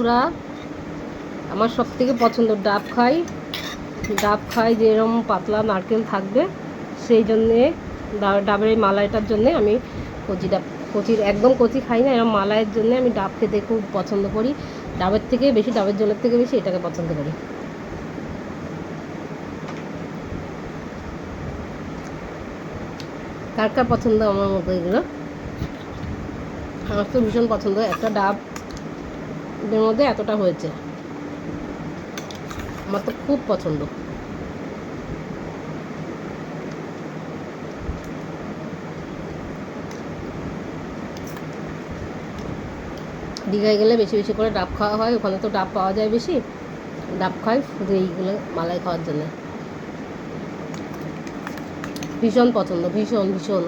বন্ধুরা, আমার সবথেকে পছন্দ ডাব খাই। ডাব খাই যেরকম পাতলা নারকেল থাকবে, সেই জন্যে ডাবের এই মালাইটার জন্যে আমি কচির একদম কচি খাই না, এরকম মালাইয়ের জন্যে আমি ডাব খেতে খুব পছন্দ করি। ডাবের থেকে বেশি, ডাবের জলের থেকে বেশি এটাকে পছন্দ করি। কার কার পছন্দ আমার মতো এগুলো? আমার তো ভীষণ পছন্দ। একটা ডাবের মধ্যে এতটা হয়েছে, আমার তো খুব পছন্দ। দীঘায় গেলে বেশি বেশি করে ডাব খাওয়া হয়, ওখানে তো ডাব পাওয়া যায় বেশি। ডাব খাই শুধু এইগুলো মালাই খাওয়ার জন্য। ভীষণ পছন্দ, ভীষণ ভীষণ।